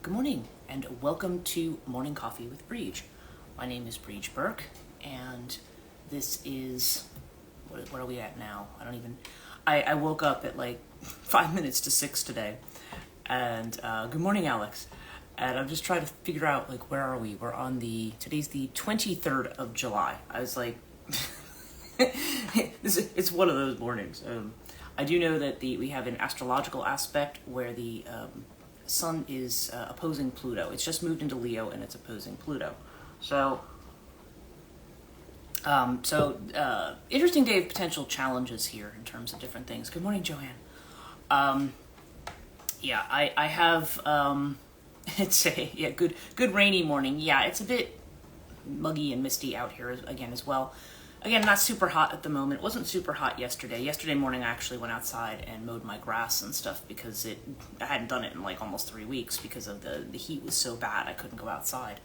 Good morning, and welcome to Morning Coffee with Brigid. My name is Brigid Burke, and this is, what are we at now? I woke up at like 5 minutes to 6 today, and good morning, Alex. And I'm just trying to figure out, like, where are we? Today's the 23rd of July. I was like, it's one of those mornings. I do know that we have an astrological aspect where the Sun is opposing Pluto. It's just moved into Leo and it's opposing Pluto. So interesting day of potential challenges here in terms of different things. Good morning, Joanne. I have it's a good rainy morning. Yeah, it's a bit muggy and misty out here again as well. Again, not super hot at the moment. It wasn't super hot yesterday. Yesterday morning I actually went outside and mowed my grass and stuff because I hadn't done it in like almost 3 weeks because of the heat was so bad I couldn't go outside.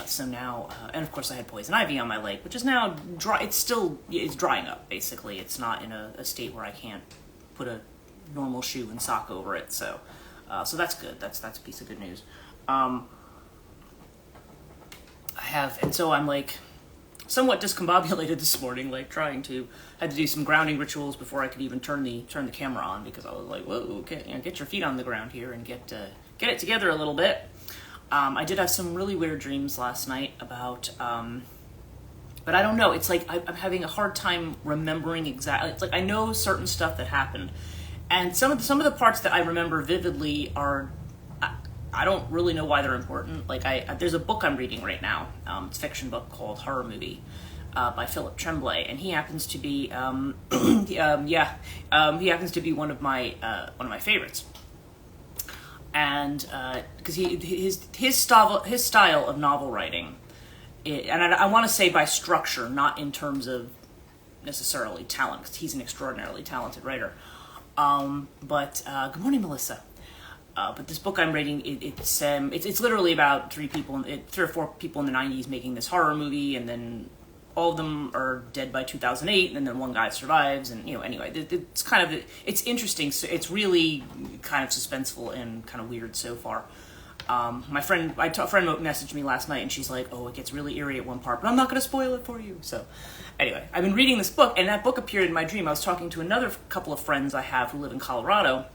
So now, and of course I had poison ivy on my leg, which is now dry. It's drying up basically. It's not in a state where I can't put a normal shoe and sock over it. So that's good. That's a piece of good news. So I'm like somewhat discombobulated this morning, like had to do some grounding rituals before I could even turn the camera on because I was like, whoa, okay, get your feet on the ground here and get it together a little bit. I did have some really weird dreams last night about, but I don't know. It's like I'm having a hard time remembering exactly. It's like I know certain stuff that happened, and some of the parts that I remember vividly are. I don't really know why they're important. Like there's a book I'm reading right now. It's a fiction book called Horror Movie by Philip Tremblay, and he happens to be he happens to be one of my favorites. And because his style of novel writing, and I want to say by structure, not in terms of necessarily talent, because he's an extraordinarily talented writer. But good morning, Melissa. But this book I'm reading, it's literally about three or four people in the 90s making this horror movie, and then all of them are dead by 2008, and then one guy survives, and anyway, it's interesting. So it's really kind of suspenseful and kind of weird so far. My friend, a friend messaged me last night, and she's like, "Oh, it gets really eerie at one part, but I'm not going to spoil it for you." So anyway, I've been reading this book, and that book appeared in my dream. I was talking to another couple of friends I have who live in Colorado.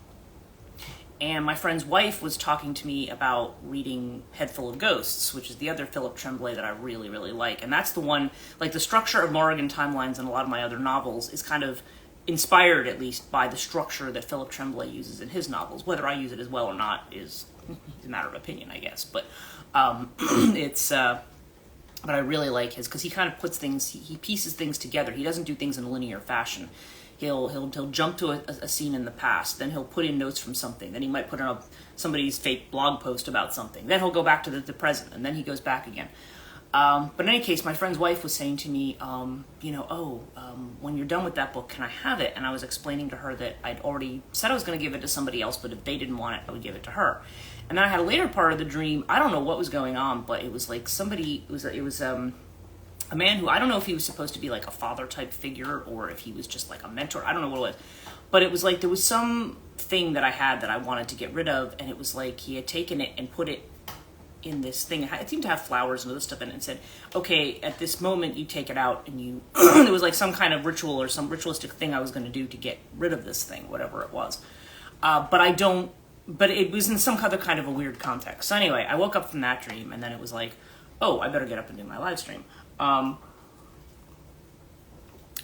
And my friend's wife was talking to me about reading Head Full of Ghosts, which is the other Philip Tremblay that I really, really like. And that's the one, like the structure of Morrigan timelines and a lot of my other novels is kind of inspired, at least, by the structure that Philip Tremblay uses in his novels. Whether I use it as well or not is a matter of opinion, I guess. But but I really like his, because he kind of puts things, he pieces things together. He doesn't do things in a linear fashion. He'll jump to a scene in the past, then he'll put in notes from something, then he might put in somebody's fake blog post about something, then he'll go back to the present, and then he goes back again. But in any case, my friend's wife was saying to me, when you're done with that book, can I have it? And I was explaining to her that I'd already said I was going to give it to somebody else, but if they didn't want it, I would give it to her. And then I had a later part of the dream. I don't know what was going on, but it was like a man who, I don't know if he was supposed to be like a father type figure or if he was just like a mentor. I don't know what it was. But it was like there was some thing that I had that I wanted to get rid of, and it was like he had taken it and put it in this thing. It seemed to have flowers and other stuff in it, and said, okay, at this moment you take it out, and you it was like some kind of ritual or some ritualistic thing I was going to do to get rid of this thing, whatever it was. But it was in some other kind of a weird context. So anyway, I woke up from that dream, and then it was like, oh, I better get up and do my live stream.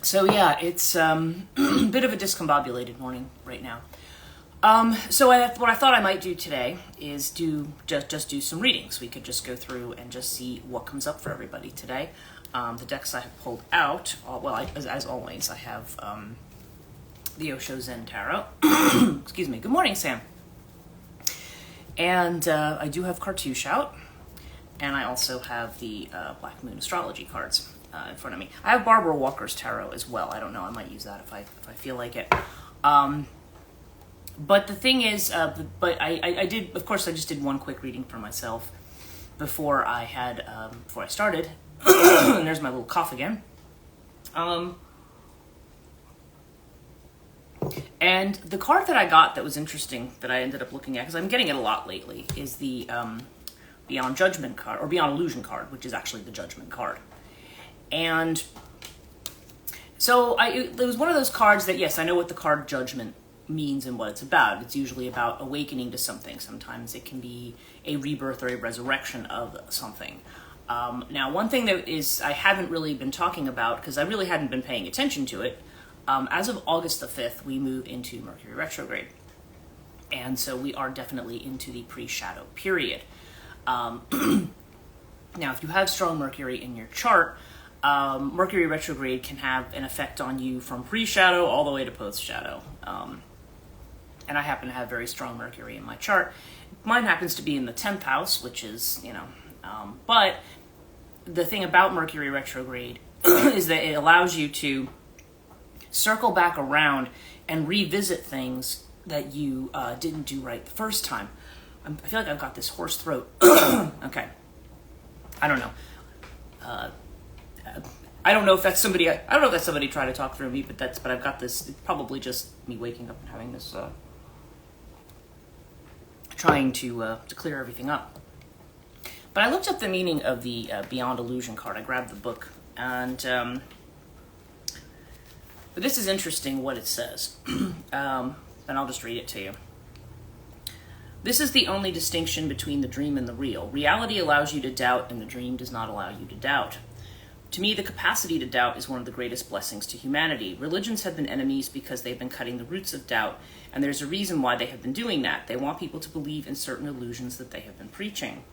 So yeah, it's a bit of a discombobulated morning right now. So what I thought I might do today is just do some readings. We could just go through and just see what comes up for everybody today. The decks I have pulled out, as always, I have the Osho Zen Tarot. Excuse me. Good morning, Sam. And I do have Cartouche out. And I also have the Black Moon Astrology cards in front of me. I have Barbara Walker's Tarot as well. I don't know. I might use that if I feel like it. But the thing is, I did, of course, I just did one quick reading for myself before I started. And there's my little cough again. And the card that I got that was interesting that I ended up looking at, because I'm getting it a lot lately, is the Beyond Judgment card, or Beyond Illusion card, which is actually the Judgment card. And so it was one of those cards that, yes, I know what the card Judgment means and what it's about. It's usually about awakening to something. Sometimes it can be a rebirth or a resurrection of something. Now, one thing that I haven't really been talking about, because I really hadn't been paying attention to it, as of August the 5th, we move into Mercury retrograde. And so we are definitely into the pre-shadow period. Now, if you have strong Mercury in your chart, Mercury retrograde can have an effect on you from pre-shadow all the way to post-shadow. And I happen to have very strong Mercury in my chart. Mine happens to be in the 10th house, which is, but the thing about Mercury retrograde is that it allows you to circle back around and revisit things that you didn't do right the first time. I feel like I've got this hoarse throat. Okay. I don't know. I don't know if that's somebody. I don't know if that's somebody trying to talk through me, but I've got this. It's probably just me waking up and having this. Trying to clear everything up. But I looked up the meaning of the Beyond Illusion card. I grabbed the book, and but this is interesting what it says. And I'll just read it to you. This is the only distinction between the dream and the real. Reality allows you to doubt, and the dream does not allow you to doubt. To me, the capacity to doubt is one of the greatest blessings to humanity. Religions have been enemies because they've been cutting the roots of doubt, and there's a reason why they have been doing that. They want people to believe in certain illusions that they have been preaching.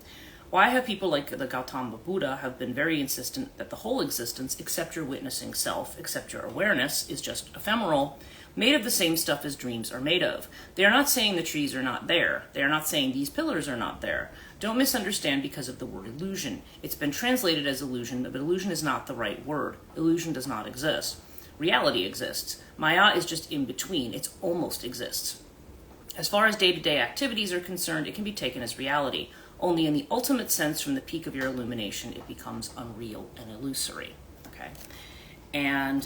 Why have people like the Gautama Buddha have been very insistent that the whole existence, except your witnessing self, except your awareness, is just ephemeral, made of the same stuff as dreams are made of? They are not saying the trees are not there. They are not saying these pillars are not there. Don't misunderstand because of the word illusion. It's been translated as illusion, but illusion is not the right word. Illusion does not exist. Reality exists. Maya is just in between. It almost exists. As far as day-to-day activities are concerned, it can be taken as reality. Only in the ultimate sense, from the peak of your illumination, it becomes unreal and illusory. Okay? And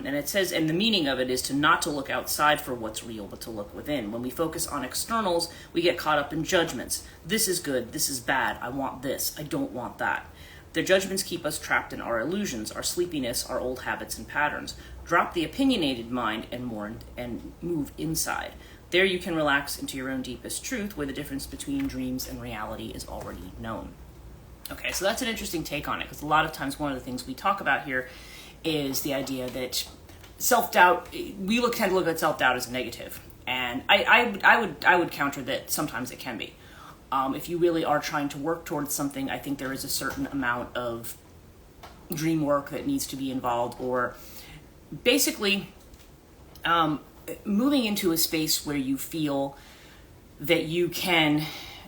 it says, and the meaning of it is not to look outside for what's real, but to look within. When we focus on externals, we get caught up in judgments. This is good, this is bad, I want this, I don't want that. The judgments keep us trapped in our illusions, our sleepiness, our old habits and patterns. Drop the opinionated mind and move inside. There you can relax into your own deepest truth, where the difference between dreams and reality is already known. Okay, so that's an interesting take on it, because a lot of times one of the things we talk about here is the idea that self-doubt, we tend to look at self-doubt as a negative. And I would counter that sometimes it can be. If you really are trying to work towards something, I think there is a certain amount of dream work that needs to be involved, or basically moving into a space where you feel that you can,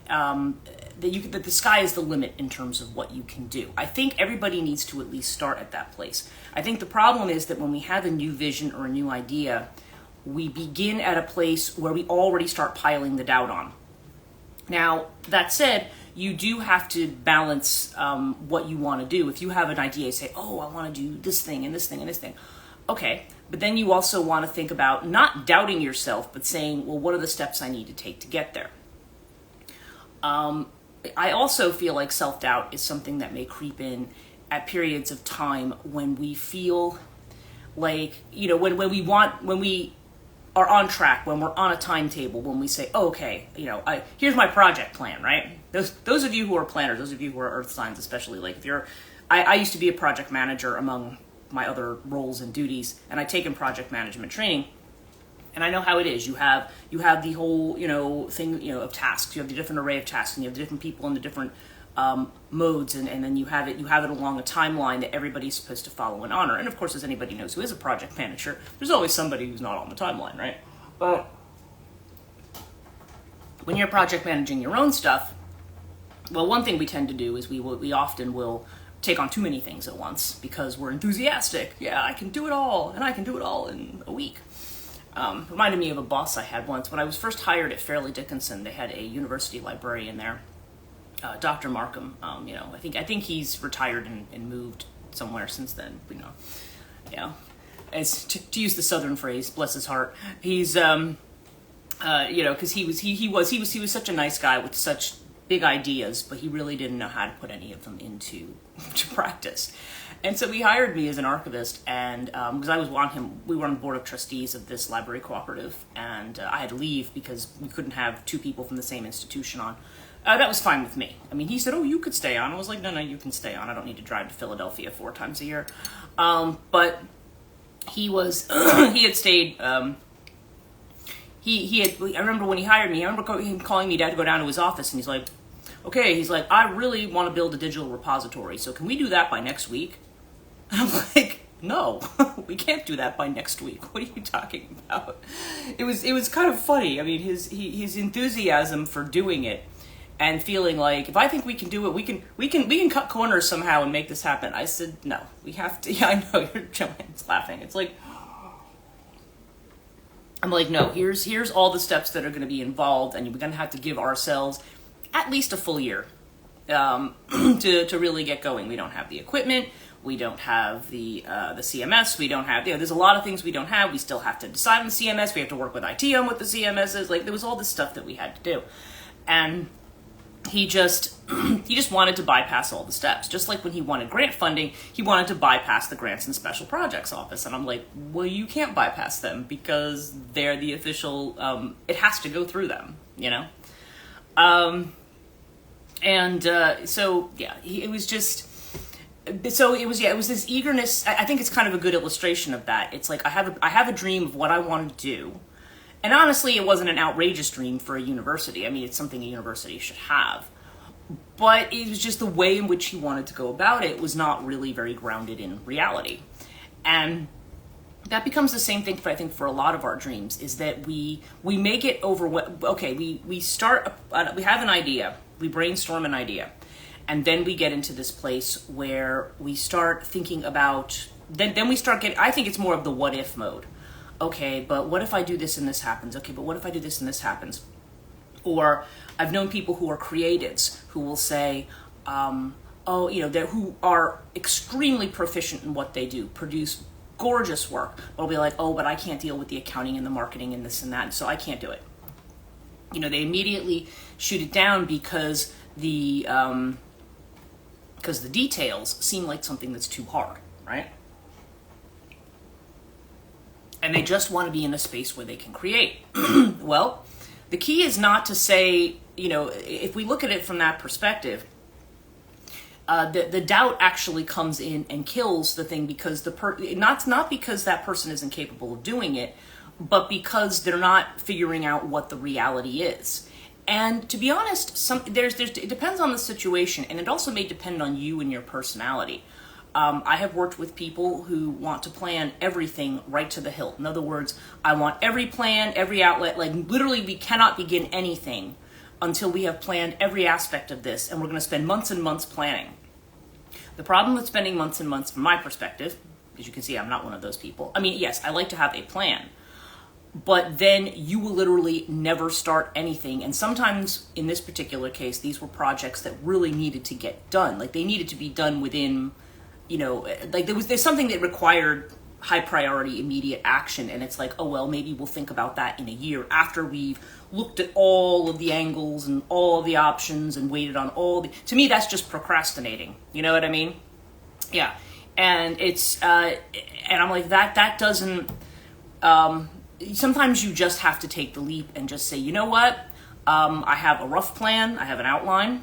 that the sky is the limit in terms of what you can do. I think everybody needs to at least start at that place. I think the problem is that when we have a new vision or a new idea, we begin at a place where we already start piling the doubt on. Now, that said, you do have to balance what you want to do. If you have an idea, you say, oh, I want to do this thing and this thing and this thing. Okay, but then you also want to think about not doubting yourself, but saying, well, what are the steps I need to take to get there? I also feel like self-doubt is something that may creep in at periods of time when we feel like, when we are on track, when we're on a timetable, when we say, oh, okay, here's my project plan, right? Those of you who are planners, those of you who are earth signs, especially, like if you're, I used to be a project manager among my other roles and duties, and I've taken project management training. And I know how it is. You have the whole, thing, of tasks. You have the different array of tasks, and you have the different people in the different modes, and then you have it along a timeline that everybody's supposed to follow and honor. And of course, as anybody knows who is a project manager, there's always somebody who's not on the timeline, right? But when you're project managing your own stuff, well, one thing we tend to do is we often will take on too many things at once because we're enthusiastic. Yeah, I can do it all, and I can do it all in a week. Reminded me of a boss I had once. When I was first hired at Fairleigh Dickinson, they had a university librarian there, Dr. Markham. I think he's retired and moved somewhere since then. as to use the Southern phrase, bless his heart. He's because he was such a nice guy with such big ideas, but he really didn't know how to put any of them into to practice. And so he hired me as an archivist, and because we were on the board of trustees of this library cooperative, and I had to leave because we couldn't have two people from the same institution on. That was fine with me. I mean, he said, "Oh, you could stay on." I was like, "No, you can stay on. I don't need to drive to Philadelphia 4 times a year." But he was he had stayed. He had. I remember when he hired me. I remember him calling me to go down to his office, and he's like, "Okay," he's like, "I really want to build a digital repository. So can we do that by next week?" And I'm like, "No, we can't do that by next week. What are you talking about?" It was kind of funny. I mean, his enthusiasm for doing it and feeling like, if I think we can do it, we can cut corners somehow and make this happen. I said, "No, we have to." Yeah, I know, you're Joanne's laughing. It's like, I'm like, "No, here's all the steps that are going to be involved, and we're going to have to give ourselves at least a full year to really get going. We don't have the equipment. We don't have the CMS. We don't have, there's a lot of things we don't have. We still have to decide on the CMS. We have to work with IT on what the CMS is. Like, there was all this stuff that we had to do. And he just wanted to bypass all the steps. Just like when he wanted grant funding, he wanted to bypass the Grants and Special Projects Office. And I'm like, well, you can't bypass them because they're the official, it has to go through them, you know? It was this eagerness. I think it's kind of a good illustration of that. It's like, I have a dream of what I want to do. And honestly, it wasn't an outrageous dream for a university. I mean, it's something a university should have. But it was just the way in which he wanted to go about it was not really very grounded in reality. And that becomes the same thing, I think, for a lot of our dreams, is that we make it over. Okay, we start, we have an idea, we brainstorm an idea, and then we get into this place where we start thinking about, then we start getting, I think it's more of the what if mode. Okay, but what if I do this and this happens? Okay, but what if I do this and this happens? Or I've known people who are creatives who will say, who are extremely proficient in what they do, produce gorgeous work, but will be like, oh, but I can't deal with the accounting and the marketing and this and that, and so I can't do it. You know, they immediately shoot it down because the details seem like something that's too hard, right? And they just want to be in a space where they can create. Well, the key is not to say, if we look at it from that perspective, the doubt actually comes in and kills the thing because not because that person is incapable of doing it, but because they're not figuring out what the reality is. And to be honest, it depends on the situation, and it also may depend on you and your personality. I have worked with people who want to plan everything right to the hilt. In other words, I want every plan, every outlet, like literally we cannot begin anything until we have planned every aspect of this, and we're going to spend months and months planning. The problem with spending months and months, from my perspective, as you can see, I'm not one of those people. I mean, yes, I like to have a plan, but then you will literally never start anything. And sometimes, in this particular case, these were projects that really needed to get done. Like, they needed to be done within, like there's something that required high priority, immediate action. And it's like, oh, well, maybe we'll think about that in a year after we've looked at all of the angles and all of the options and waited on to me, that's just procrastinating. You know what I mean? Yeah. And it's, and I'm like, that doesn't, sometimes you just have to take the leap and just say, you know what? I have a rough plan. I have an outline,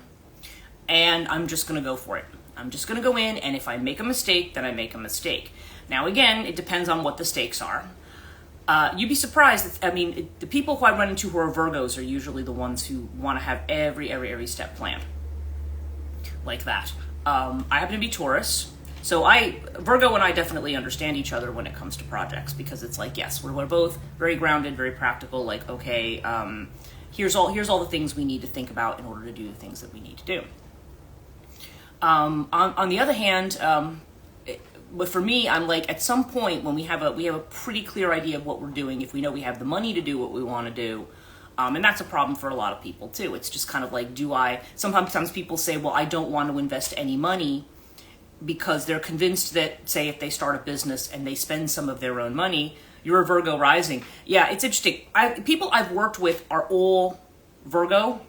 and I'm just going to go for it. I'm just going to go in, and if I make a mistake, then I make a mistake. Now, again, it depends on what the stakes are. You'd be surprised. The people who I run into who are Virgos are usually the ones who want to have every step planned. Like that. I happen to be Taurus. So Virgo and I definitely understand each other when it comes to projects, because it's like, yes, we're both very grounded, very practical. Like, okay, here's all the things we need to think about in order to do the things that we need to do. On the other hand, but for me, I'm like, at some point when we have a pretty clear idea of what we're doing, if we know we have the money to do what we want to do, and that's a problem for a lot of people too. It's just kind of like, sometimes people say, well, I don't want to invest any money. because they're convinced that, say, if they start a business and they spend some of their own money, you're a Virgo rising. Yeah, it's interesting. People I've worked with are all Virgo.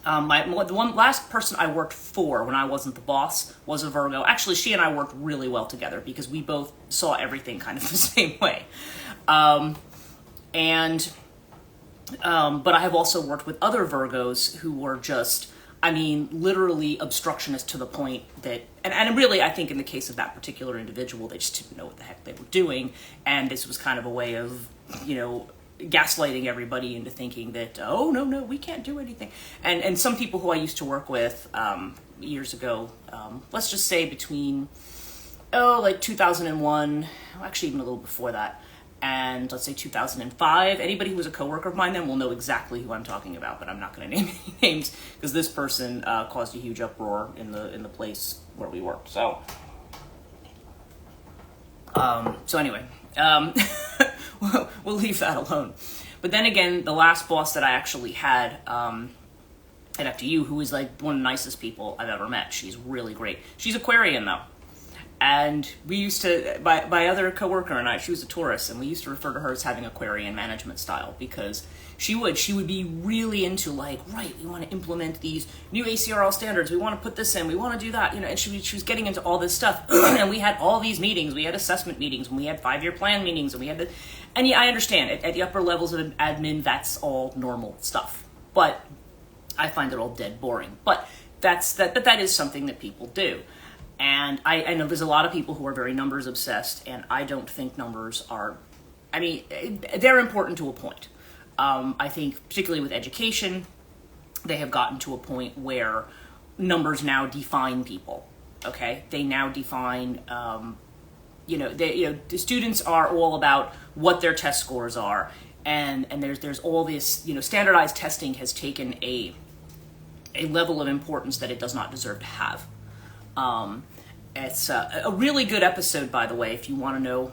The one last person I worked for when I wasn't the boss was a Virgo. Actually, she and I worked really well together because we both saw everything kind of the same way. But I have also worked with other Virgos who were just, I mean, literally obstructionist to the point that, and really, I think in the case of that particular individual, they just didn't know what the heck they were doing. And this was kind of a way of, gaslighting everybody into thinking that, oh, no, we can't do anything. And some people who I used to work with years ago, let's just say between, like 2001, actually even a little before that, and let's say 2005, anybody who was a coworker of mine then will know exactly who I'm talking about, but I'm not going to name any names because this person caused a huge uproar in the place where we worked. So anyway, we'll leave that alone. But then again, the last boss that I actually had at FDU, who is like one of the nicest people I've ever met. She's really great. She's Aquarian though. And we used to, my other coworker and I, she was a Taurus, and we used to refer to her as having Aquarian management style because she would be really into like, right, we want to implement these new ACRL standards, we want to put this in, we want to do that, and she was getting into all this stuff. And we had all these meetings, we had assessment meetings, and we had 5-year plan meetings, and we had and yeah, I understand, at the upper levels of admin, that's all normal stuff. But I find it all dead boring. But that is something that people do. And I know there's a lot of people who are very numbers obsessed, and I don't think numbers are, I mean, they're important to a point. I think particularly with education, they have gotten to a point where numbers now define people, okay? They now define, the students are all about what their test scores are, and there's all this, standardized testing has taken a level of importance that it does not deserve to have. It's a really good episode, by the way, if you want to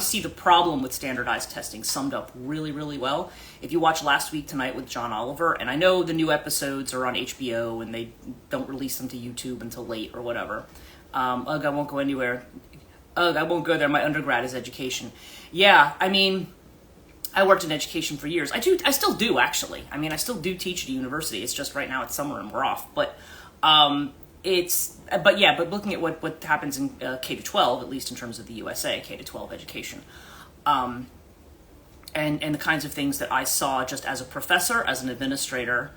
see the problem with standardized testing summed up really, really well. If you watch Last Week Tonight with John Oliver, and I know the new episodes are on HBO and they don't release them to YouTube until late or whatever. I won't go anywhere. I won't go there. My undergrad is education. Yeah, I mean, I worked in education for years. I still do, actually. I mean, I still do teach at a university. It's just right now it's summer and we're off. But but looking at what happens in K-12, at least in terms of the USA, K-12 education, and the kinds of things that I saw just as a professor, as an administrator,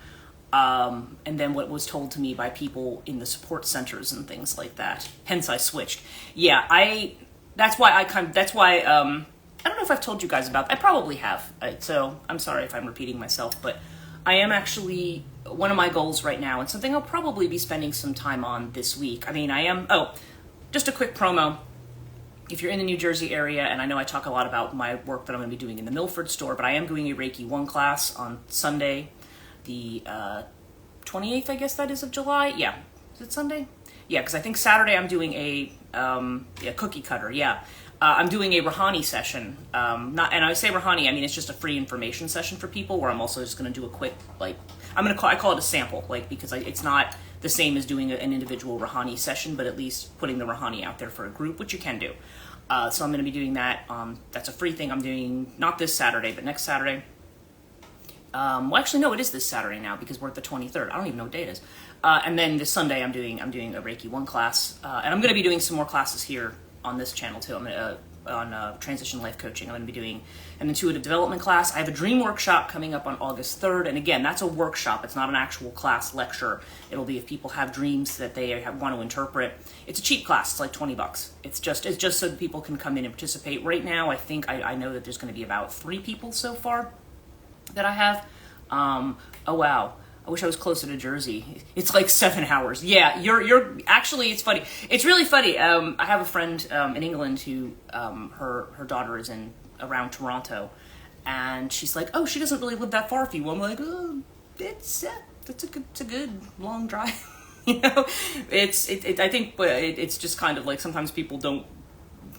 and then what was told to me by people in the support centers and things like that. Hence, I switched. Yeah, that's why I don't know if I've told you guys about that. I probably have. So I'm sorry if I'm repeating myself, but I am actually, one of my goals right now, and something I'll probably be spending some time on this week. I mean, just a quick promo. If you're in the New Jersey area, and I know I talk a lot about my work that I'm going to be doing in the Milford store, but I am doing a Reiki 1 class on Sunday, the 28th, I guess that is, of July. Yeah. Is it Sunday? Yeah, because I think Saturday I'm doing a cookie cutter. Yeah. I'm doing a Rahani session. And I say Rahani, I mean, it's just a free information session for people where I'm also just going to do a quick, I call it a sample, because it's not the same as doing an individual Rahani session, but at least putting the Rahani out there for a group, which you can do. So I'm going to be doing that. That's a free thing I'm doing, not this Saturday, but next Saturday. Well, actually, no, it is this Saturday now because we're at the 23rd. I don't even know what day it is. And then this Sunday, I'm doing a Reiki 1 class, and I'm going to be doing some more classes here on this channel too. I'm on transition life coaching. I'm going to be doing an intuitive development class. I have a dream workshop coming up on August 3rd, and again, that's a workshop. It's not an actual class lecture. It'll be if people have dreams that they want to interpret. It's a cheap class. It's like $20. It's just so that people can come in and participate. Right now, I think I know that there's going to be about 3 people so far that I have. Oh wow. I wish I was closer to Jersey. It's like 7 hours. Yeah, you're actually, it's funny. It's really funny. I have a friend in England who her daughter is around Toronto, and she's like, oh, she doesn't really live that far from you. I'm like, oh, it's a good long drive. I think it's just kind of like sometimes people don't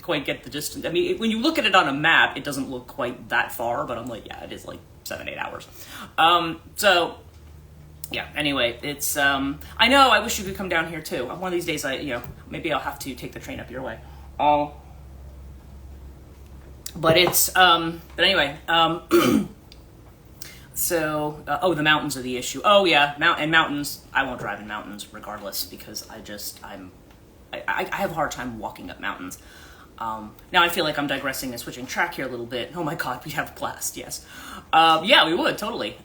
quite get the distance. I mean, when you look at it on a map, it doesn't look quite that far, but I'm like, yeah, it is like 7-8 hours. So yeah, anyway, it's, I know, I wish you could come down here too. One of these days, maybe I'll have to take the train up your way. But it's, but anyway, so, the mountains are the issue. Oh yeah, mountains, I won't drive in mountains regardless, because I have a hard time walking up mountains. Now I feel like I'm digressing and switching track here a little bit. Oh my god, we'd have a blast, yes. Yeah, we would, totally.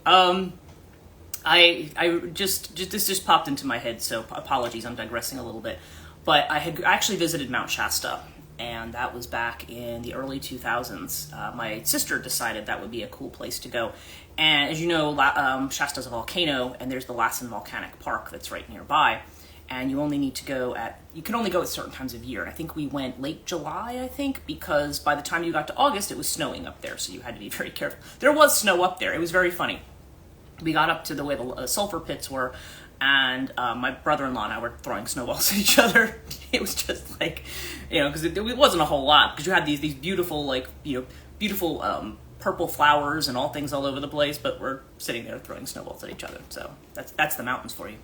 This just popped into my head, so apologies, I'm digressing a little bit. But I had actually visited Mount Shasta, and that was back in the early 2000s. My sister decided that would be a cool place to go. And as you know, Shasta's a volcano, and there's the Lassen Volcanic Park that's right nearby. And you can only go at certain times of year. And I think we went late July, because by the time you got to August, it was snowing up there, so you had to be very careful. There was snow up there. It was very funny. We got up to the way the sulfur pits were, and my brother-in-law and I were throwing snowballs at each other. It was just like, because it wasn't a whole lot, because you had these beautiful, beautiful purple flowers and all things all over the place, but we're sitting there throwing snowballs at each other. So that's the mountains for you.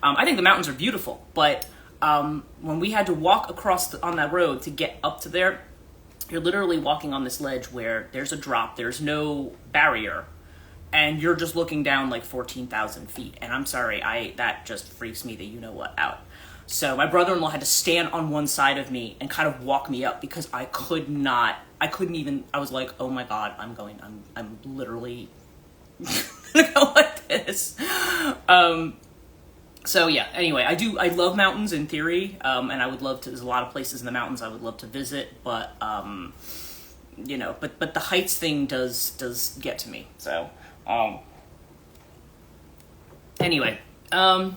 I think the mountains are beautiful, but when we had to walk across on that road to get up to there, you're literally walking on this ledge where there's a drop, there's no barrier, and you're just looking down like 14,000 feet. And I'm sorry, that just freaks me the you-know-what out. So my brother-in-law had to stand on one side of me and kind of walk me up, because I couldn't even, I was like, oh my god, I'm literally gonna go like this. So yeah, anyway, I love mountains in theory, and I would love to, there's a lot of places in the mountains I would love to visit, but, but the heights thing does get to me, so, anyway, so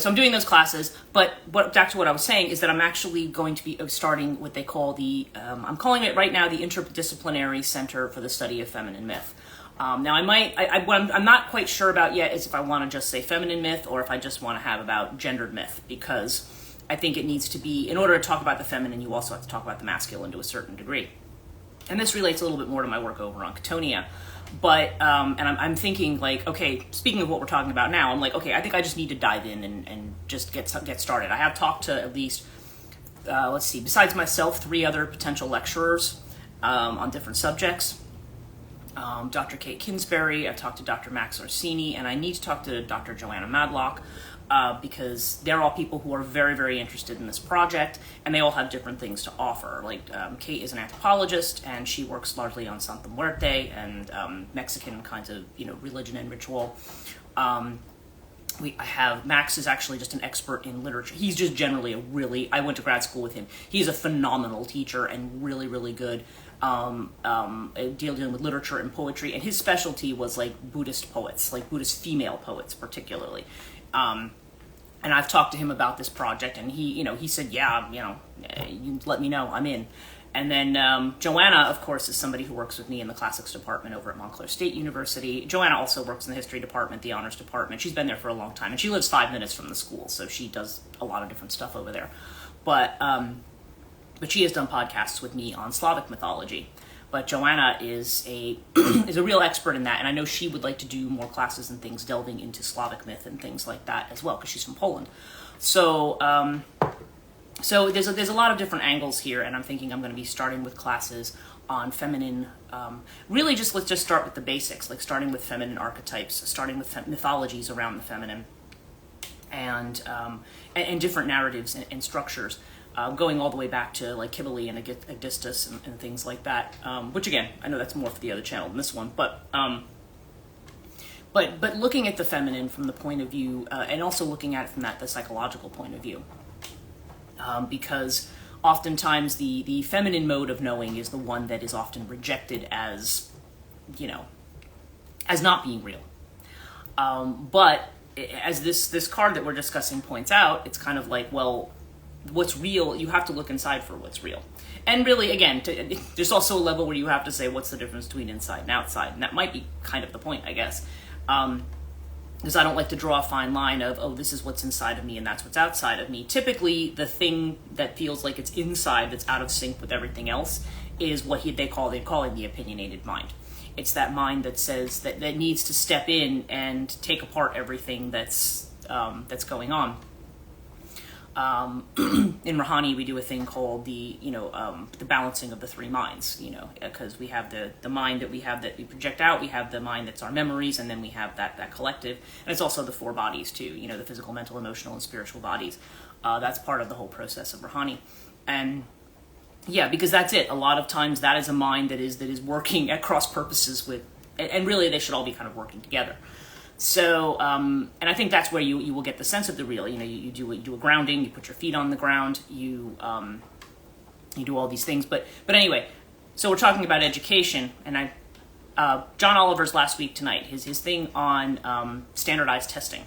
I'm doing those classes, but back to what I was saying is that I'm actually going to be starting what they call I'm calling it right now the Interdisciplinary Center for the Study of Feminine Myth. Now what I'm not quite sure about yet is if I want to just say feminine myth, or if I just want to have about gendered myth, because I think it needs to be, in order to talk about the feminine, you also have to talk about the masculine to a certain degree. And this relates a little bit more to my work over on Chtonia. But, and I'm thinking, like, okay, speaking of what we're talking about now, I'm like, okay, I think I just need to dive in and just get started. I have talked to at least, besides myself, 3 other potential lecturers on different subjects. Dr. Kate Kinsberry, I've talked to Dr. Max Orsini, and I need to talk to Dr. Joanna Madlock, because they're all people who are very, very interested in this project, and they all have different things to offer. Like, Kate is an anthropologist, and she works largely on Santa Muerte and Mexican kinds of, religion and ritual. Max is actually just an expert in literature. He's just generally I went to grad school with him. He's a phenomenal teacher and really, really good dealing with literature and poetry, and his specialty was like Buddhist poets, like Buddhist female poets particularly. And I've talked to him about this project, and he said, yeah, you let me know, I'm in. And then Joanna, of course, is somebody who works with me in the classics department over at Montclair State University. Joanna also works in the history department, the honors department. She's been there for a long time, and she lives 5 minutes from the school, so she does a lot of different stuff over there. But she has done podcasts with me on Slavic mythology. But Joanna is a real expert in that, and I know she would like to do more classes and things delving into Slavic myth and things like that as well, because she's from Poland. So there's a lot of different angles here, and I'm thinking I'm going to be starting with classes on feminine. Really, let's just start with the basics, like starting with feminine archetypes, starting with mythologies around the feminine, and different narratives and structures. Going all the way back to like Cybele and Aegisthus and things like that, which again, I know that's more for the other channel than this one, but looking at the feminine from the point of view, and also looking at it from the psychological point of view, because oftentimes the feminine mode of knowing is the one that is often rejected as not being real. But as this card that we're discussing points out, it's kind of like, well, what's real, you have to look inside for what's real. And really, again, there's also a level where you have to say, what's the difference between inside and outside? And that might be kind of the point, I guess. Because I don't like to draw a fine line of, oh, this is what's inside of me and that's what's outside of me. Typically, the thing that feels like it's inside that's out of sync with everything else is what they're calling the opinionated mind. It's that mind that says that needs to step in and take apart everything that's going on. In Rouhani, we do a thing called the balancing of the three minds, because we have the mind that we we project out, we have the mind that's our memories, and then we have that collective, and it's also the four bodies too, the physical, mental, emotional, and spiritual bodies. That's part of the whole process of Rouhani. And yeah, because that's it. A lot of times that is a mind that is working at cross purposes with, and really they should all be kind of working together. So, and I think that's where you will get the sense of the real. You do a grounding, you put your feet on the ground, you do all these things. But anyway, so we're talking about education, and John Oliver's last week tonight, his thing on standardized testing.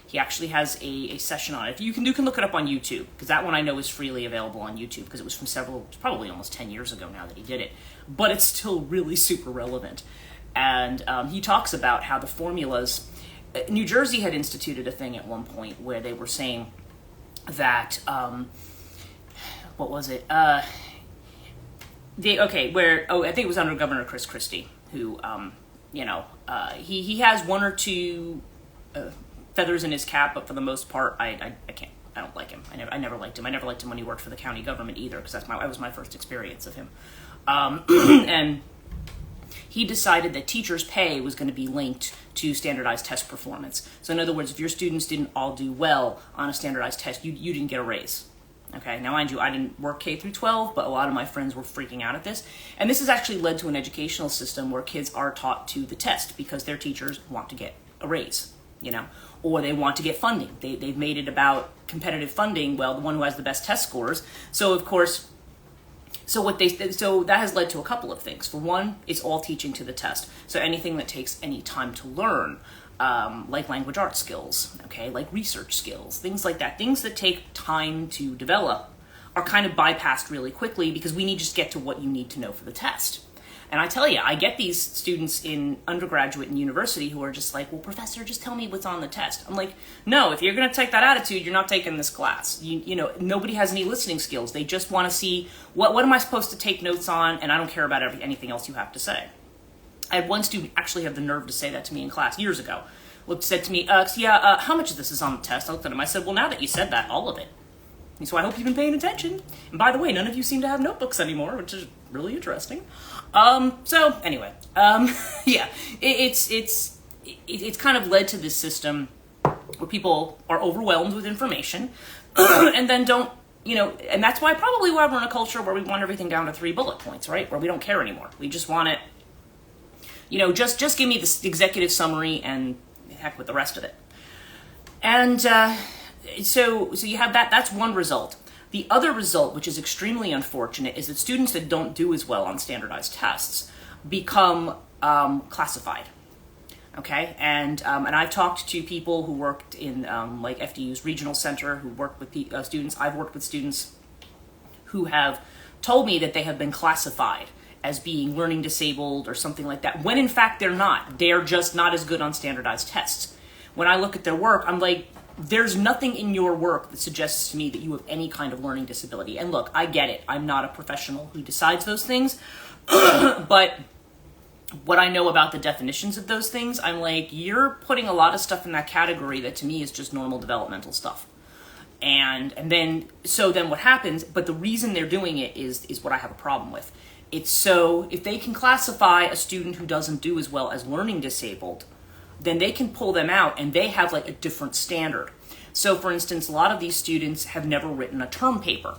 He actually has a session on it. You can look it up on YouTube, because that one I know is freely available on YouTube, because it was from probably almost 10 years ago now that he did it. But it's still really super relevant. And he talks about how the formulas, New Jersey had instituted a thing at one point where they were saying that, what was it? I think it was under Governor Chris Christie, who, he has one or two feathers in his cap, but for the most part, I don't like him. I never liked him. I never liked him when he worked for the county government either, because that was my first experience of him. And he decided that teachers' pay was going to be linked to standardized test performance. So in other words, if your students didn't all do well on a standardized test, you didn't get a raise. Okay, now mind you, I didn't work K through 12, but a lot of my friends were freaking out at this. And this has actually led to an educational system where kids are taught to the test because their teachers want to get a raise, or they want to get funding. They've made it about competitive funding, well, the one who has the best test scores. So of course, so that has led to a couple of things. For one, it's all teaching to the test. So anything that takes any time to learn, like language arts skills, okay, like research skills, things like that, things that take time to develop are kind of bypassed really quickly because we need to just get to what you need to know for the test. And I tell you, I get these students in undergraduate and university who are just like, well, professor, just tell me what's on the test. I'm like, no, if you're going to take that attitude, you're not taking this class. Nobody has any listening skills. They just want to see, what am I supposed to take notes on? And I don't care about anything else you have to say. I had one student actually have the nerve to say that to me in class years ago. Said to me, how much of this is on the test? I looked at him, I said, well, now that you said that, all of it. And so I hope you've been paying attention. And by the way, none of you seem to have notebooks anymore, which is really interesting. So anyway, yeah, it's kind of led to this system where people are overwhelmed with information and then don't, and that's probably why we're in a culture where we want everything down to 3 bullet points, right? Where we don't care anymore. We just want it, just give me the executive summary and heck with the rest of it. And, so you have that. That's one result. The other result, which is extremely unfortunate, is that students that don't do as well on standardized tests become classified. Okay, and I've talked to people who worked in like FDU's regional center, who worked with students. I've worked with students who have told me that they have been classified as being learning disabled or something like that, when in fact they're not. They're just not as good on standardized tests. When I look at their work, I'm like, there's nothing in your work that suggests to me that you have any kind of learning disability. And look, I get it. I'm not a professional who decides those things. But what I know about the definitions of those things, I'm like, you're putting a lot of stuff in that category that to me is just normal developmental stuff. And then what happens, but the reason they're doing it is what I have a problem with. It's so, if they can classify a student who doesn't do as well as learning disabled, then they can pull them out and they have like a different standard. So for instance, a lot of these students have never written a term paper.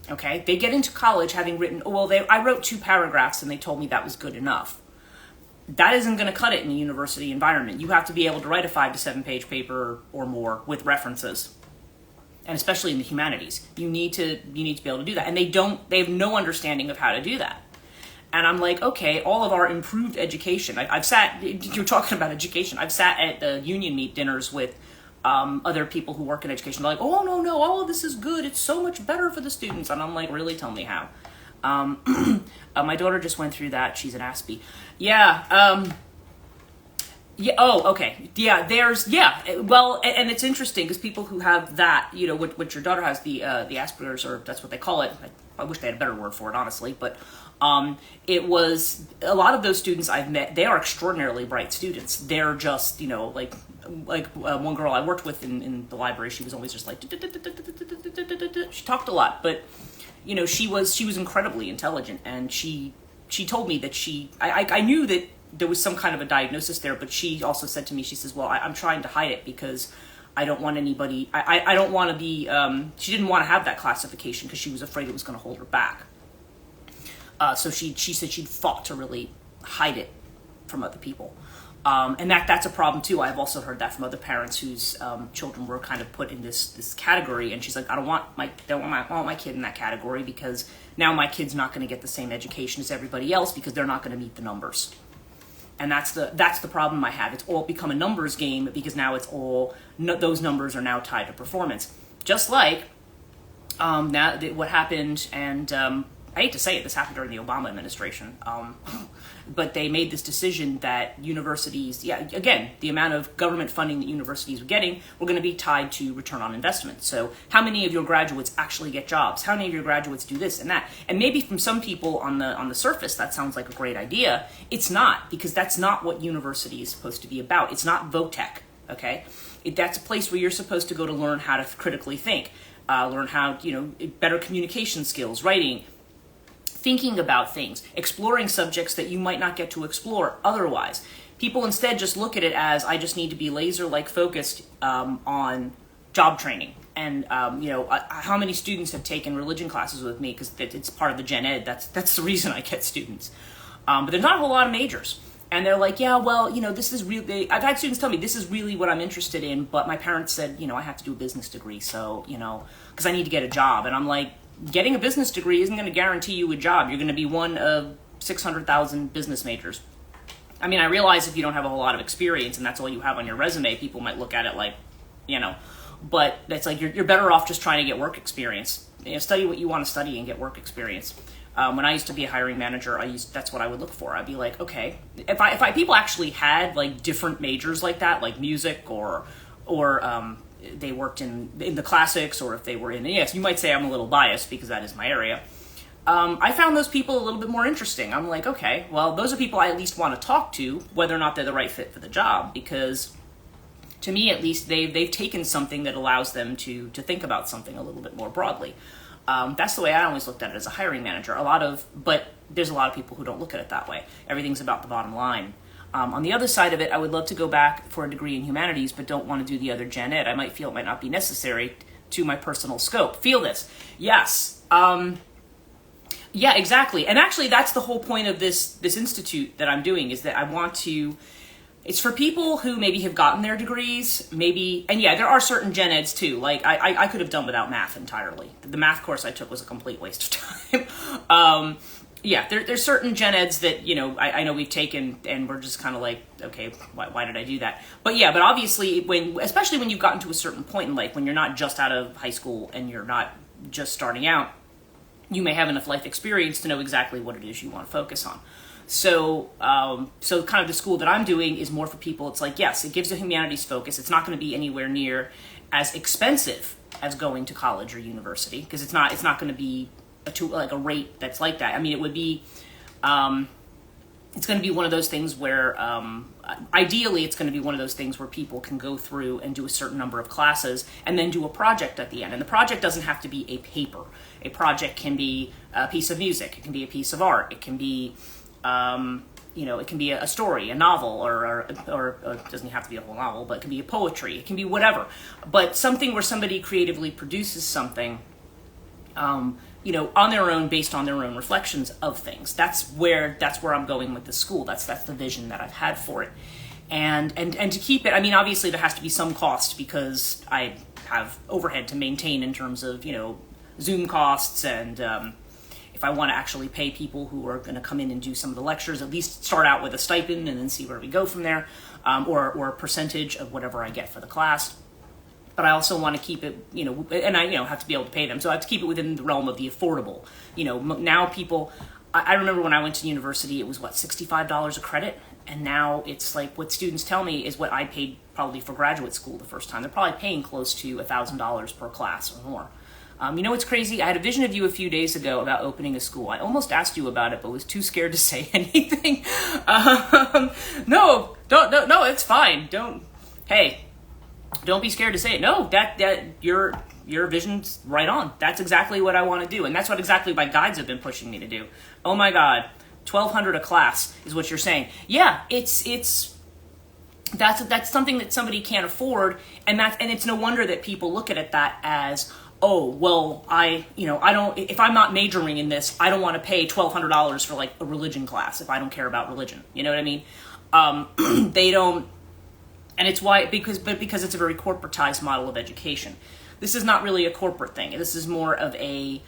Okay, they get into college having written, I wrote 2 paragraphs and they told me that was good enough. That isn't going to cut it in a university environment. You have to be able to write a 5 to 7 page paper or more with references. And especially in the humanities, you need to be able to do that. And they have no understanding of how to do that. And I'm like, okay, all of our improved education. I've sat, you're talking about education. I've sat at the union meet dinners with other people who work in education. They're like, oh, no, all of this is good. It's so much better for the students. And I'm like, really? Tell me how. My daughter just went through that. She's an Aspie. Yeah. Yeah. Oh, okay. Yeah. Well, and it's interesting because people who have that, what your daughter has, the Asperger's, or that's what they call it. I wish they had a better word for it, honestly. But It was a lot of those students I've met. They are extraordinarily bright students. They're just, one girl I worked with in the library. She was always just like, she talked a lot, but she was incredibly intelligent, and she told me that I knew that there was some kind of a diagnosis there, but she also said to me, she says, well, I'm trying to hide it because I don't want anybody, I don't want to be, she didn't want to have that classification because she was afraid it was going to hold her back. So she said she'd fought to really hide it from other people. And that's a problem too. I've also heard that from other parents whose children were kind of put in this category, and she's like, I don't want my kid in that category because now my kid's not going to get the same education as everybody else because they're not going to meet the numbers. And that's the problem I have. It's all become a numbers game because now it's all those numbers are now tied to performance. Just like what happened, and I hate to say it, this happened during the Obama administration. But they made this decision that universities, again, the amount of government funding that universities were getting were going to be tied to return on investment. So how many of your graduates actually get jobs? How many of your graduates do this and that? And maybe from some people on the surface, that sounds like a great idea. It's not, because that's not what university is supposed to be about. It's not VOTech, okay? That's a place where you're supposed to go to learn how to critically think, learn how, better communication skills, writing, thinking about things, exploring subjects that you might not get to explore otherwise. People instead just look at it as, I just need to be laser-like focused on job training. And, how many students have taken religion classes with me because it's part of the gen ed. That's the reason I get students. But there's not a whole lot of majors. And they're like, yeah, well, this is really, I've had students tell me this is really what I'm interested in, but my parents said, I have to do a business degree, so, because I need to get a job. And I'm like, getting a business degree isn't going to guarantee you a job. You're going to be one of 600,000 business majors. I mean, I realize if you don't have a whole lot of experience and that's all you have on your resume, people might look at it like, but that's like, you're better off just trying to get work experience. Study what you want to study and get work experience. When I used to be a hiring manager, that's what I would look for. I'd be like, okay, if people actually had like different majors like that, like music or they worked in the classics, or if they were in, yes, you might say I'm a little biased because that is my area. I found those people a little bit more interesting. I'm like, okay, well, those are people I at least want to talk to, whether or not they're the right fit for the job, because to me, at least, they've taken something that allows them to think about something a little bit more broadly. That's the way I always looked at it as a hiring manager. But there's a lot of people who don't look at it that way. Everything's about the bottom line. On the other side of it, I would love to go back for a degree in humanities, but don't want to do the other gen ed. I might feel it might not be necessary to my personal scope. Feel this. Yes. Yeah, exactly. And actually, that's the whole point of this institute that I'm doing, is that I want to, it's for people who maybe have gotten their degrees, maybe, and yeah, there are certain gen eds too. Like, I could have done without math entirely. The math course I took was a complete waste of time. Yeah, there's certain gen eds that, I know we've taken and we're just kind of like, okay, why did I do that? But yeah, but obviously especially when you've gotten to a certain point in life, when you're not just out of high school and you're not just starting out, you may have enough life experience to know exactly what it is you want to focus on. So kind of the school that I'm doing is more for people. It's like, yes, it gives a humanities focus. It's not going to be anywhere near as expensive as going to college or university, because it's not going to be a rate that's like that. I mean, it would be, it's going to be one of those things where, ideally, it's going to be one of those things where people can go through and do a certain number of classes and then do a project at the end. And the project doesn't have to be a paper. A project can be a piece of music. It can be a piece of art. It can be, it can be a story, a novel, or it doesn't have to be a whole novel, but it can be a poetry. It can be whatever. But something where somebody creatively produces something, on their own, based on their own reflections of things. That's where I'm going with the school. That's the vision that I've had for it. And to keep it, I mean, obviously there has to be some cost, because I have overhead to maintain in terms of, Zoom costs, and if I want to actually pay people who are going to come in and do some of the lectures, at least start out with a stipend and then see where we go from there, or a percentage of whatever I get for the class. But I also want to keep it, and I, have to be able to pay them. So I have to keep it within the realm of the affordable. Now people, I remember when I went to university, it was $65 a credit. And now it's like, what students tell me is what I paid probably for graduate school the first time. They're probably paying close to $1,000 per class or more. You know what's crazy? I had a vision of you a few days ago about opening a school. I almost asked you about it, but was too scared to say anything. No, it's fine. Don't be scared to say it. No, that your vision's right on. That's exactly what I want to do, and that's what exactly my guides have been pushing me to do. Oh my God, $1,200 a class is what you're saying. Yeah, that's something that somebody can't afford, and it's no wonder that people look at that as, oh, well, I don't, if I'm not majoring in this, I don't want to pay $1,200 for like a religion class if I don't care about religion. You know what I mean? They don't, and it's why, because it's a very corporatized model of education. This is not really a corporate thing. This is more of a,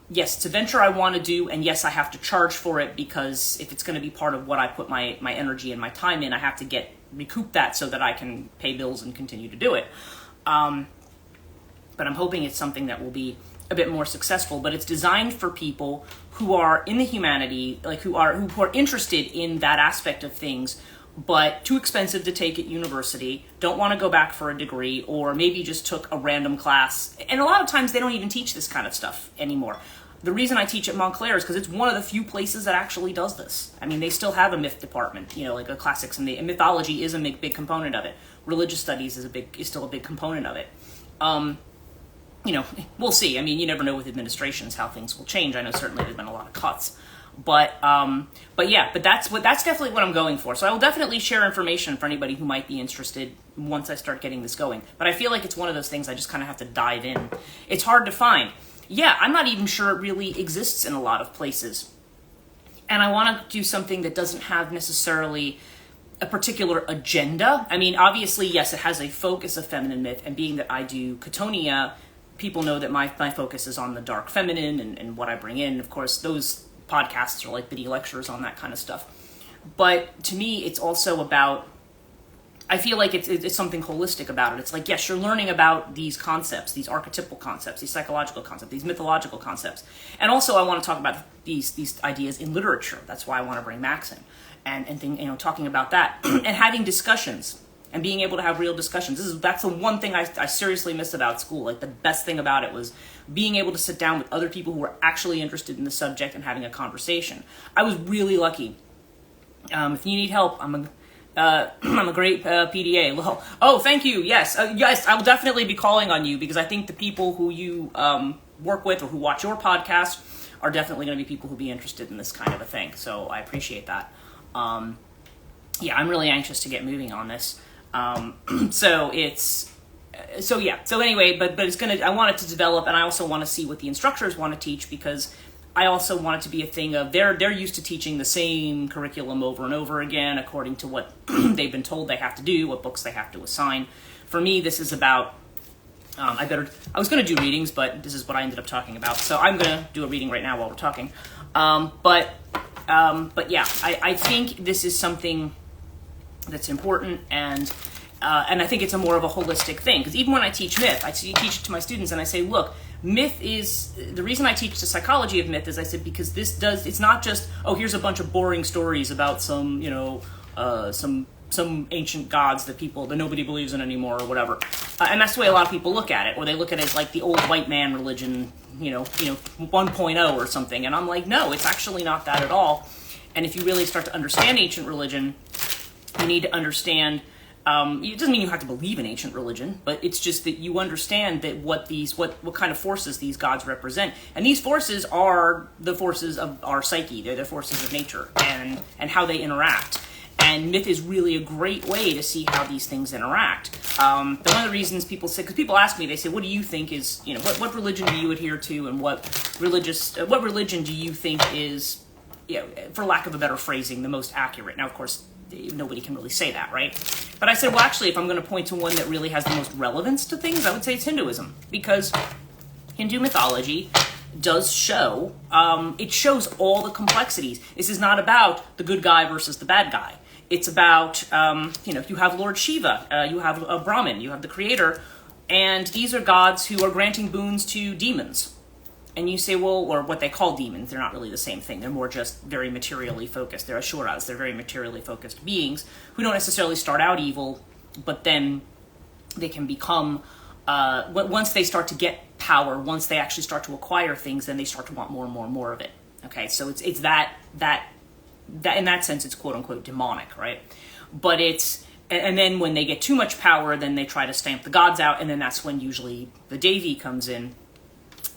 yes, it's a venture I want to do, and yes, I have to charge for it, because if it's going to be part of what I put my energy and my time in, I have to recoup that so that I can pay bills and continue to do it. But I'm hoping it's something that will be a bit more successful. But it's designed for people who are in the humanity, like who are interested in that aspect of things, but too expensive to take at university, don't want to go back for a degree, or maybe just took a random class. And a lot of times they don't even teach this kind of stuff anymore. The reason I teach at Montclair is because it's one of the few places that actually does this. I mean, they still have a myth department, like a classics, and mythology is a big component of it. Religious studies is still a big component of it. We'll see. I mean, you never know with administrations how things will change. I know certainly there's been a lot of cuts, but that's definitely what I'm going for. So I will definitely share information for anybody who might be interested once I start getting this going. But I feel like it's one of those things I just kind of have to dive in. It's hard to find. Yeah, I'm not even sure it really exists in a lot of places. And I want to do something that doesn't have necessarily a particular agenda. I mean, obviously, yes, it has a focus of feminine myth, and being that I do Catonia, people know that my focus is on the dark feminine and what I bring in. Of course, those podcasts are like mini lectures on that kind of stuff. But to me, it's also about, I feel like it's something holistic about it. It's like, yes, you're learning about these concepts, these archetypal concepts, these psychological concepts, these mythological concepts. And also I want to talk about these ideas in literature. That's why I want to bring Max in and talking about that and having discussions and being able to have real discussions. That's the one thing I seriously miss about school. Like, the best thing about it was being able to sit down with other people who were actually interested in the subject and having a conversation. I was really lucky. If you need help, I'm a great PDA. Well, oh, thank you. Yes, I will definitely be calling on you, because I think the people who you work with or who watch your podcast are definitely going to be people who be interested in this kind of a thing. So I appreciate that. Yeah, I'm really anxious to get moving on this. So anyway, but I want it to develop, and I also want to see what the instructors want to teach, because I also want it to be a thing of they're used to teaching the same curriculum over and over again according to what they've been told they have to do, what books they have to assign. For me, this is about, I was going to do readings, but this is what I ended up talking about. So I'm going to do a reading right now while we're talking. But yeah, I think this is something that's important, and I think it's more of a holistic thing, because even when I teach myth, I teach it to my students and I say, look, myth is, the reason I teach the psychology of myth is, I said, because it's not just, oh, here's a bunch of boring stories about some ancient gods that nobody believes in anymore or whatever. And that's the way a lot of people look at it, or they look at it as like the old white man religion, 1.0 or something. And I'm like, no, it's actually not that at all. And if you really start to understand ancient religion, you need to understand, it doesn't mean you have to believe in ancient religion, but it's just that you understand that what kind of forces these gods represent. And these forces are the forces of our psyche. They're the forces of nature and how they interact. And myth is really a great way to see how these things interact. One of the reasons people say, because people ask me, they say, what do you think is, what religion do you adhere to, and what religion do you think is, for lack of a better phrasing, the most accurate? Now, of course, nobody can really say that, right? But I said, well, actually, if I'm going to point to one that really has the most relevance to things, I would say it's Hinduism, because Hindu mythology does show, it shows all the complexities. This is not about the good guy versus the bad guy. It's about, you have Lord Shiva, you have a Brahmin, you have the creator, and these are gods who are granting boons to demons. And you say, well, or what they call demons, they're not really the same thing. They're more just very materially focused. They're asuras. They're very materially focused beings who don't necessarily start out evil, but then they can become, once they start to get power, once they actually start to acquire things, then they start to want more and more and more of it. Okay, so it's that in that sense, it's quote unquote demonic, right? But and then when they get too much power, then they try to stamp the gods out, and then that's when usually the Devi comes in.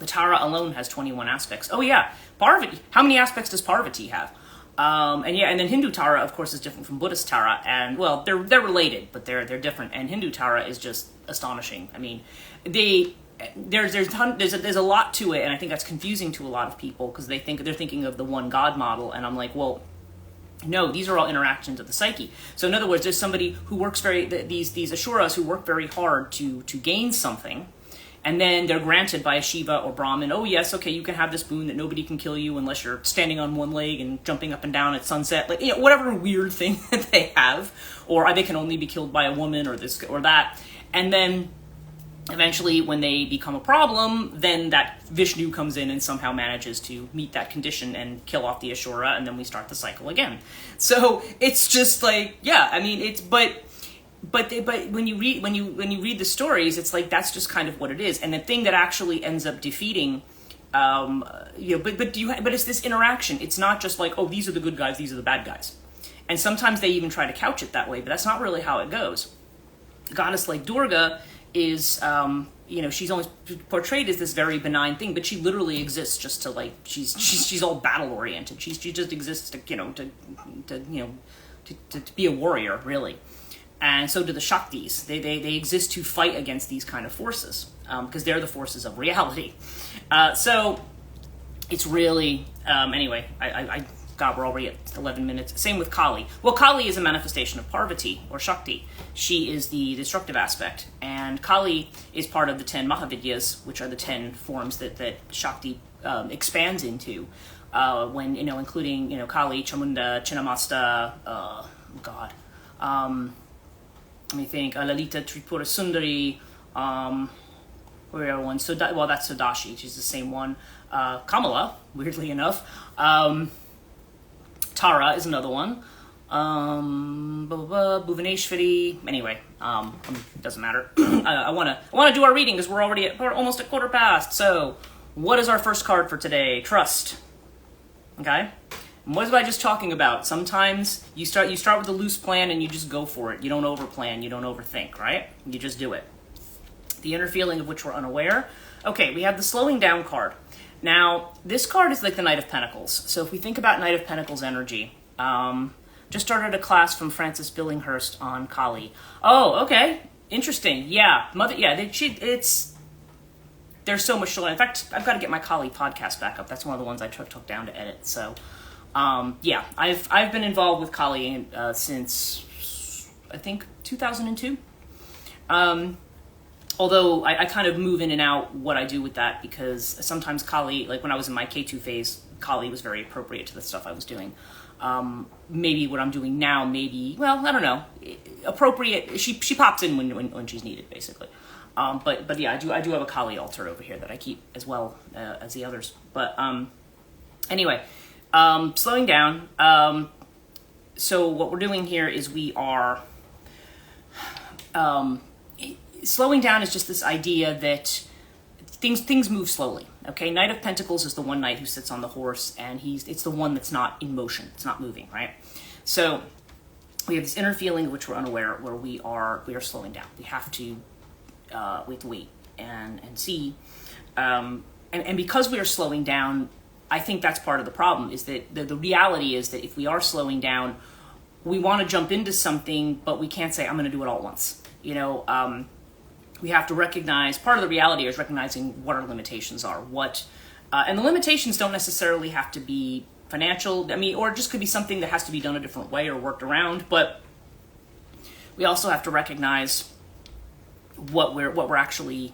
The Tara alone has 21 aspects. Oh yeah, Parvati. How many aspects does Parvati have? And then Hindu Tara, of course, is different from Buddhist Tara, and well, they're related, but they're different. And Hindu Tara is just astonishing. I mean, there's a lot to it, and I think that's confusing to a lot of people because they're thinking of the one God model, and I'm like, well, no, these are all interactions of the psyche. So in other words, there's somebody who works these Asuras who work very hard to gain something. And then they're granted by a Shiva or Brahmin, oh yes, okay, you can have this boon that nobody can kill you unless you're standing on one leg and jumping up and down at sunset, like, you know, whatever weird thing that they have, or they can only be killed by a woman or this or that. And then eventually when they become a problem, then that Vishnu comes in and somehow manages to meet that condition and kill off the Ashura, and then we start the cycle again. So it's just like, yeah, I mean, but when you read the stories, it's like that's just kind of what it is. And the thing that actually ends up defeating, but it's this interaction. It's not just like, oh, these are the good guys, these are the bad guys. And sometimes they even try to couch it that way, but that's not really how it goes. A goddess like Durga is, she's always portrayed as this very benign thing, but she literally exists just to like, she's all battle oriented. She just exists to be a warrior, really. And so do the Shaktis. They exist to fight against these kind of forces because they're the forces of reality. So it's really, anyway, God, we're already at 11 minutes. Same with Kali. Well, Kali is a manifestation of Parvati or Shakti. She is the destructive aspect. And Kali is part of the 10 Mahavidyas, which are the 10 forms that Shakti expands into. Including, Kali, Chamunda, Chinnamasta, let me think, Lalita, Tripura Sundari, where are one? That's Sadashi, she's the same one. Kamala, weirdly enough. Tara is another one. Bhuvaneshwari. Anyway, it doesn't matter. I wanna do our reading because we're almost at quarter past. So, what is our first card for today? Trust. Okay. And what was I just talking about? Sometimes you start with a loose plan and you just go for it. You don't overplan, you don't overthink, right? You just do it. The inner feeling of which we're unaware. Okay, we have the slowing down card. Now, this card is like the Knight of Pentacles. So if we think about Knight of Pentacles energy, just started a class from Frances Billinghurst on Kali. Oh, okay, interesting. Yeah, there's so much to learn. In fact, I've got to get my Kali podcast back up. That's one of the ones I took down to edit. So. I've been involved with Kali since I think 2002. Although I kind of move in and out what I do with that because sometimes Kali, like when I was in my K2 phase, Kali was very appropriate to the stuff I was doing. Maybe what I'm doing now, I don't know, appropriate. She pops in when she's needed, basically. But yeah, I do have a Kali altar over here that I keep as well as the others. But anyway. Slowing down. So what we're doing here is we are slowing down is just this idea that things move slowly. Okay, Knight of Pentacles is the one knight who sits on the horse, and it's the one that's not in motion. It's not moving, right? So we have this inner feeling of which we're unaware, where we are slowing down. We have to wait and see, and because we are slowing down. I think that's part of the problem, is that the reality is that if we are slowing down, we want to jump into something, but we can't say, I'm going to do it all at once. We have to recognize, part of the reality is recognizing what our limitations are. And the limitations don't necessarily have to be financial, or it just could be something that has to be done a different way or worked around, but we also have to recognize what we're actually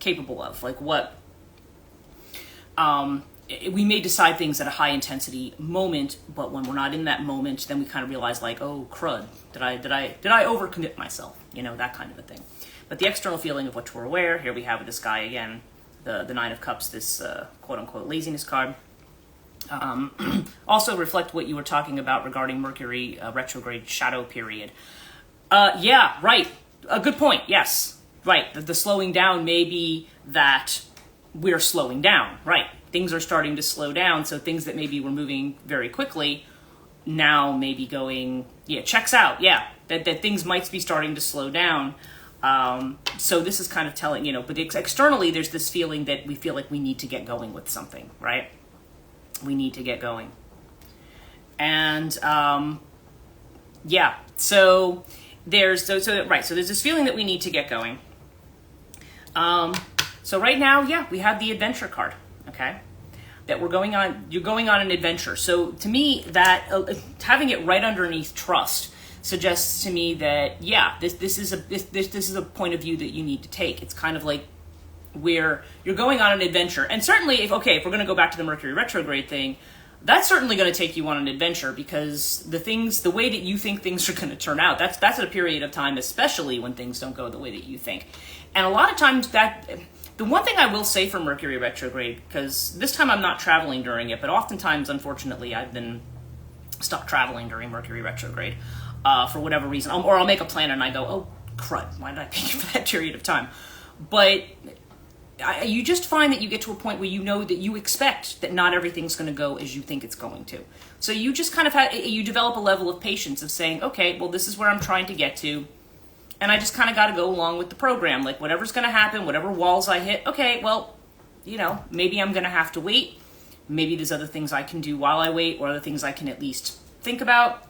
capable of, like we may decide things at a high intensity moment, but when we're not in that moment, then we kind of realize like, oh crud, did I overcommit myself? That kind of a thing. But the external feeling of which we're aware, here we have with this guy again, the Nine of Cups, this quote unquote laziness card. Also reflect what you were talking about regarding Mercury retrograde shadow period. Yeah, right. A good point. Yes, right. The slowing down may be that we're slowing down, right? Things are starting to slow down. So things that maybe were moving very quickly now maybe going, checks out. Yeah, that things might be starting to slow down. So this is kind of telling, but externally there's this feeling that we feel like we need to get going with something, right? We need to get going. And, so there's this feeling that we need to get going. So right now, we have the adventure card, okay? That you're going on an adventure. So to me, that having it right underneath trust suggests to me that, this is a point of view that you need to take. It's kind of like where you're going on an adventure. And certainly, if we're going to go back to the Mercury retrograde thing, that's certainly going to take you on an adventure, because the way that you think things are going to turn out, that's a period of time, especially when things don't go the way that you think. And a lot of times the one thing I will say for Mercury retrograde, because this time I'm not traveling during it, but oftentimes, unfortunately, I've been stuck traveling during Mercury retrograde for whatever reason. Or I'll make a plan and I go, oh, crud, why did I pick for that period of time? But you just find that you get to a point where you know that you expect that not everything's going to go as you think it's going to. So you just kind of you develop a level of patience of saying, okay, well, this is where I'm trying to get to. And I just kind of got to go along with the program. Like, whatever's going to happen, whatever walls I hit, okay, well, maybe I'm going to have to wait. Maybe there's other things I can do while I wait, or other things I can at least think about.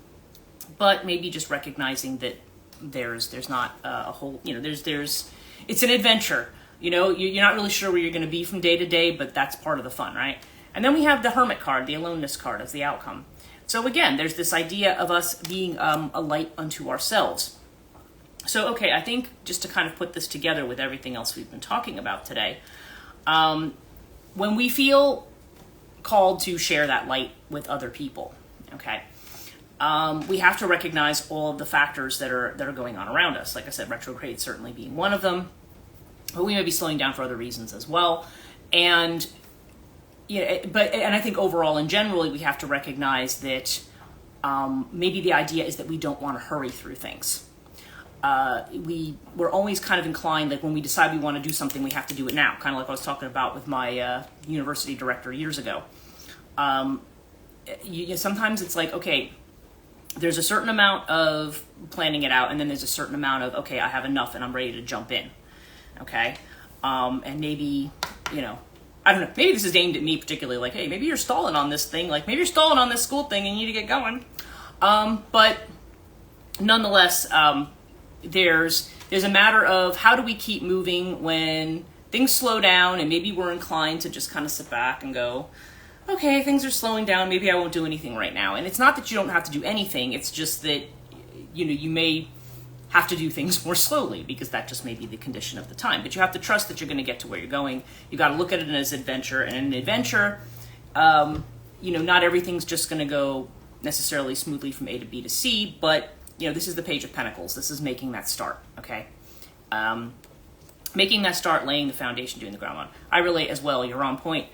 But maybe just recognizing that there's not a whole, it's an adventure. You're not really sure where you're going to be from day to day, but that's part of the fun, right? And then we have the Hermit card, the aloneness card, as the outcome. So again, there's this idea of us being a light unto ourselves. So, okay, I think just to kind of put this together with everything else we've been talking about today, when we feel called to share that light with other people, okay, we have to recognize all of the factors that are going on around us. Like I said, retrograde certainly being one of them, but we may be slowing down for other reasons as well. And I think overall, in general, we have to recognize that maybe the idea is that we don't want to hurry through things. We're always kind of inclined, like when we decide we want to do something, we have to do it now. Kind of like I was talking about with my university director years ago. Sometimes it's like, okay, there's a certain amount of planning it out, and then there's a certain amount of, okay, I have enough and I'm ready to jump in. Okay? And maybe, I don't know, maybe this is aimed at me particularly, like, hey, maybe you're stalling on this thing, like maybe you're stalling on this school thing and you need to get going. But nonetheless, there's a matter of how do we keep moving when things slow down, and maybe we're inclined to just kind of sit back and go, okay, things are slowing down, maybe I won't do anything right now. And it's not that you don't have to do anything, it's just that, you may have to do things more slowly, because that just may be the condition of the time. But you have to trust that you're going to get to where you're going. You got to look at it as adventure, and in an adventure, not everything's just going to go necessarily smoothly from A to B to C, but this is the Page of Pentacles. This is making that start, okay? Making that start, laying the foundation, doing the groundwork. I relate as well. You're on point.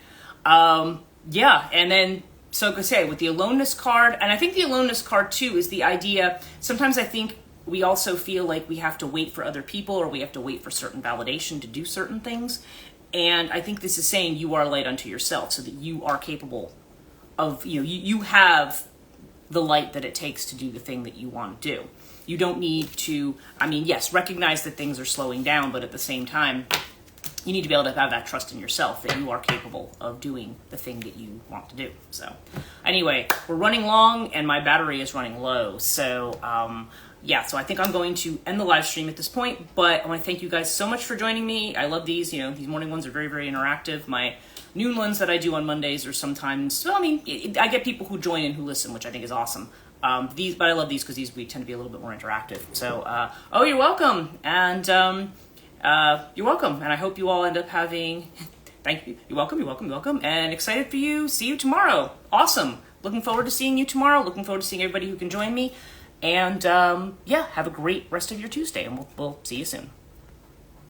And then, so to say, with the aloneness card, and I think the aloneness card, too, is the idea, sometimes I think we also feel like we have to wait for other people, or we have to wait for certain validation to do certain things. And I think this is saying you are light unto yourself, so that you are capable of, you have the light that it takes to do the thing that you want to do. You don't need to, yes, recognize that things are slowing down, but at the same time, you need to be able to have that trust in yourself that you are capable of doing the thing that you want to do. So anyway, we're running long and my battery is running low. So so I think I'm going to end the live stream at this point, but I want to thank you guys so much for joining me. I love these, these morning ones are very, very interactive. My noon ones that I do on Mondays are sometimes, I get people who join and who listen, which I think is awesome. But I love these because we tend to be a little bit more interactive. So, you're welcome. And you're welcome. And I hope you all end up having, thank you. You're welcome. And excited for you. See you tomorrow. Awesome. Looking forward to seeing you tomorrow. Looking forward to seeing everybody who can join me. And have a great rest of your Tuesday, and we'll see you soon.